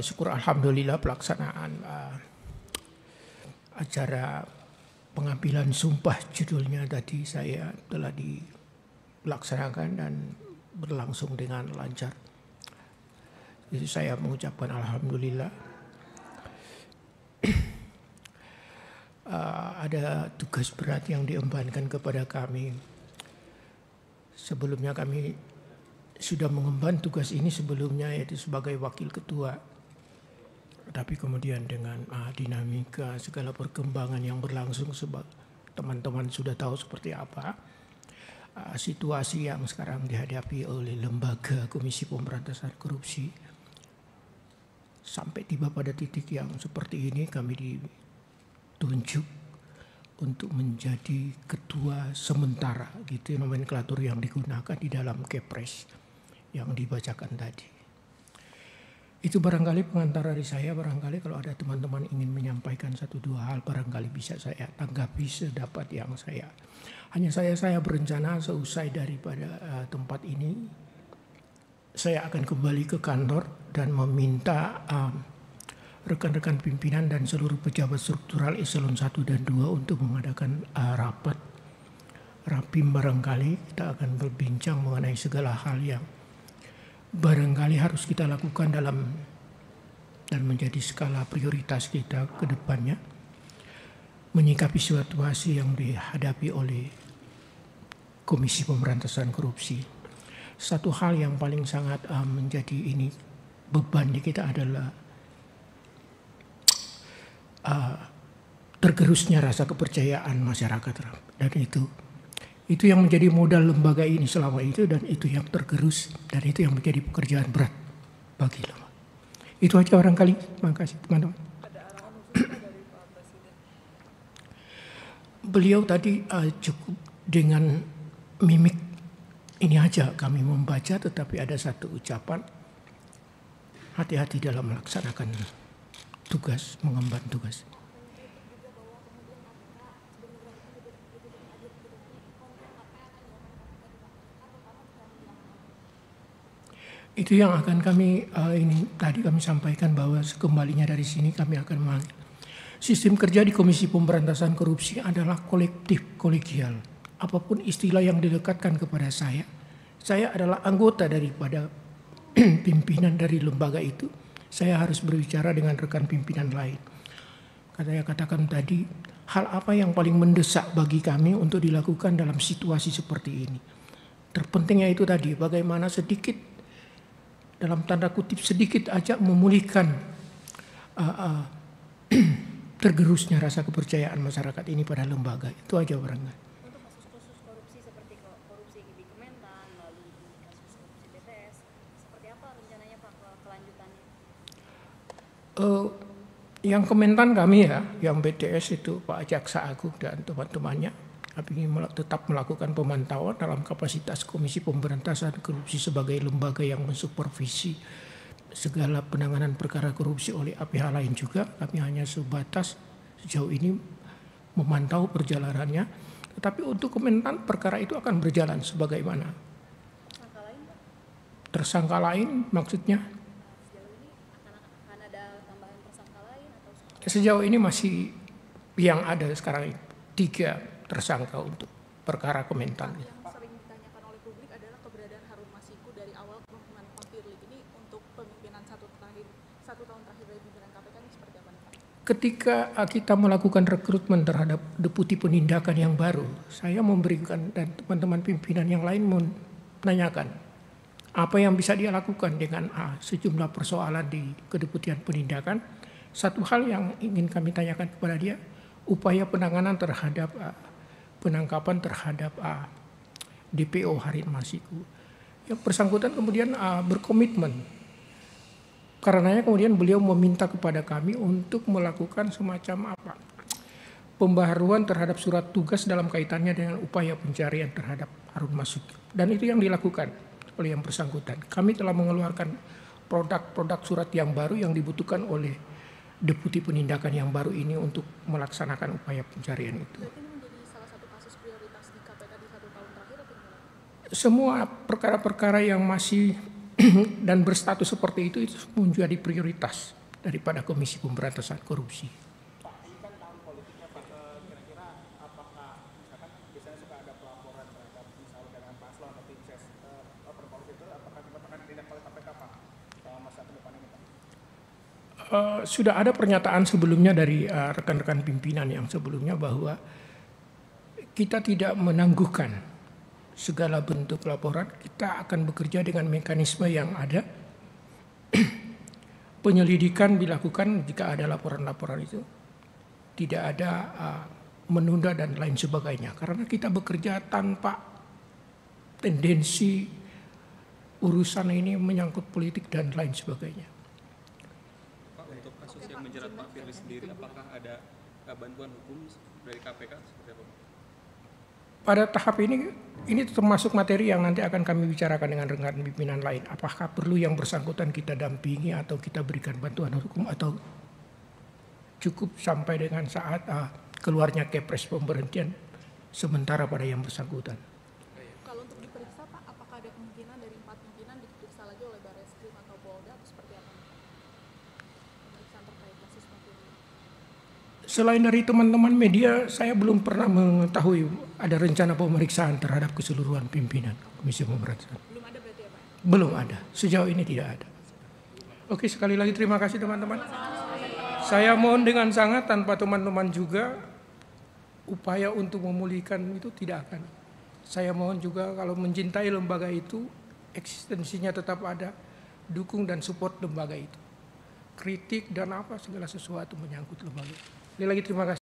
Syukur alhamdulillah pelaksanaan acara pengambilan sumpah judulnya tadi saya telah dilaksanakan dan berlangsung dengan lancar. Jadi saya mengucapkan alhamdulillah. Ada tugas berat yang diembankan kepada kami. Sebelumnya kami sudah mengemban tugas ini sebelumnya, yaitu sebagai wakil ketua. Tapi kemudian dengan dinamika segala perkembangan yang berlangsung, sebab teman-teman sudah tahu seperti apa situasi yang sekarang dihadapi oleh lembaga Komisi Pemberantasan Korupsi. Sampai tiba pada titik yang seperti ini, kami ditunjuk untuk menjadi ketua sementara, gitu nomenklatur yang digunakan di dalam Kepres yang dibacakan tadi. Itu barangkali pengantar dari saya. Barangkali kalau ada teman-teman ingin menyampaikan satu dua hal, barangkali bisa saya tanggapi sedapat yang saya. Hanya saya berencana seusai daripada tempat ini, saya akan kembali ke kantor dan meminta rekan-rekan pimpinan dan seluruh pejabat struktural eselon 1 dan 2 untuk mengadakan rapat rapim. Barangkali kita akan berbincang mengenai segala hal yang barangkali harus kita lakukan dalam dan menjadi skala prioritas kita ke depannya, menyikapi situasi yang dihadapi oleh Komisi Pemberantasan Korupsi. Satu hal yang paling sangat menjadi ini beban di kita adalah tergerusnya rasa kepercayaan masyarakat, dan itu yang menjadi modal lembaga ini selama itu, dan itu yang tergerus, dan itu yang menjadi pekerjaan berat bagi lembaga. Itu aja barangkali. Terima kasih teman-teman. Ada arahan khusus dari Pak Presiden? Beliau tadi cukup dengan mimik ini aja kami membaca, tetapi ada satu ucapan, hati-hati dalam melaksanakan tugas, mengemban tugas. Itu yang akan kami ini tadi kami sampaikan, bahwa sekembalinya dari sini kami akan memanggil. Sistem kerja di Komisi Pemberantasan Korupsi adalah kolektif, kolegial. Apapun istilah yang dilekatkan kepada saya adalah anggota daripada pimpinan dari lembaga itu. Saya harus berbicara dengan rekan pimpinan lain. Saya katakan tadi, hal apa yang paling mendesak bagi kami untuk dilakukan dalam situasi seperti ini. Terpentingnya itu tadi, bagaimana sedikit, dalam tanda kutip sedikit aja, memulihkan tergerusnya rasa kepercayaan masyarakat ini pada lembaga. Itu aja barangkali. Untuk kasus-kasus korupsi seperti korupsi di Kementan, lalu kasus korupsi BTS, seperti apa rencananya Pak kelanjutannya? Yang Kementan kami ya, yang BTS itu Pak Jaksa Agung dan teman-temannya, kami tetap melakukan pemantauan dalam kapasitas Komisi Pemberantasan Korupsi sebagai lembaga yang mensupervisi segala penanganan perkara korupsi oleh pihak lain juga. Kami hanya sebatas sejauh ini memantau perjalanannya. Tetapi untuk Kementan perkara itu akan berjalan sebagaimana. Tersangka lain Pak? Tersangka lain maksudnya? Sejauh ini akan ada tambahan tersangka lain atau? Sejauh ini masih yang ada sekarang 3 tersangka untuk perkara Kementan. Yang sering ditanyakan oleh publik adalah keberadaan Harun Masiku dari awal Kemenpan Firly ini untuk pemimpinan 1 tahun terakhir dari pimpinan KPK ini seperti apa nih Pak? Ketika kita melakukan rekrutmen terhadap deputi penindakan yang baru, saya memberikan dan teman-teman pimpinan yang lain menanyakan apa yang bisa dia lakukan dengan sejumlah persoalan di kedeputian penindakan. Satu hal yang ingin kami tanyakan kepada dia, upaya penanganan terhadap penangkapan terhadap DPO Harun Masiku. Yang bersangkutan kemudian berkomitmen. Karenanya kemudian beliau meminta kepada kami untuk melakukan semacam pembaharuan terhadap surat tugas dalam kaitannya dengan upaya pencarian terhadap Harun Masiku. Dan itu yang dilakukan oleh yang bersangkutan. Kami telah mengeluarkan produk-produk surat yang baru yang dibutuhkan oleh deputi penindakan yang baru ini untuk melaksanakan upaya pencarian itu. Berarti ini menjadi salah satu kasus prioritas di KPK di 1 tahun terakhir atau gimana? Semua perkara-perkara yang masih dan berstatus seperti itu menjadi prioritas daripada Komisi Pemberantasan Korupsi. Pak, ini kan tahun politiknya Pak, kira-kira apakah misalkan biasanya suka ada pelaporan terhadap misalnya dengan paslon atau tim ses berpolitik itu, apakah juga akan ditindak oleh KPK Pak masa ke depan ini Pak? Sudah ada pernyataan sebelumnya dari rekan-rekan pimpinan yang sebelumnya bahwa kita tidak menangguhkan segala bentuk laporan, kita akan bekerja dengan mekanisme yang ada. Penyelidikan dilakukan jika ada laporan-laporan itu, tidak ada menunda dan lain sebagainya. Karena kita bekerja tanpa tendensi urusan ini menyangkut politik dan lain sebagainya. Pak, untuk kasus yang menjerat Pak Firly sendiri, apakah ada bantuan hukum dari KPK seperti apa? Pada tahap ini termasuk materi yang nanti akan kami bicarakan dengan rekan pimpinan lain. Apakah perlu yang bersangkutan kita dampingi atau kita berikan bantuan hukum atau cukup sampai dengan saat keluarnya kepres pemberhentian sementara pada yang bersangkutan. Kalau untuk diperiksa Pak, apakah ada kemungkinan dari 4 pimpinan diperiksa lagi oleh Barreskrim atau Polda atau seperti apa? Pemeriksaan terkait kasus Pak Firly. Selain dari teman-teman media, saya belum pernah mengetahui ada rencana pemeriksaan terhadap keseluruhan pimpinan Komisi Pemberantasan. Belum ada berarti ya Pak? Belum ada, sejauh ini tidak ada. Oke, sekali lagi terima kasih teman-teman. Saya mohon dengan sangat tanpa teman-teman juga upaya untuk memulihkan itu tidak akan. Saya mohon juga kalau mencintai lembaga itu, eksistensinya tetap ada, dukung dan support lembaga itu. Kritik dan apa segala sesuatu menyangkut lembaga. Sekali lagi terima kasih.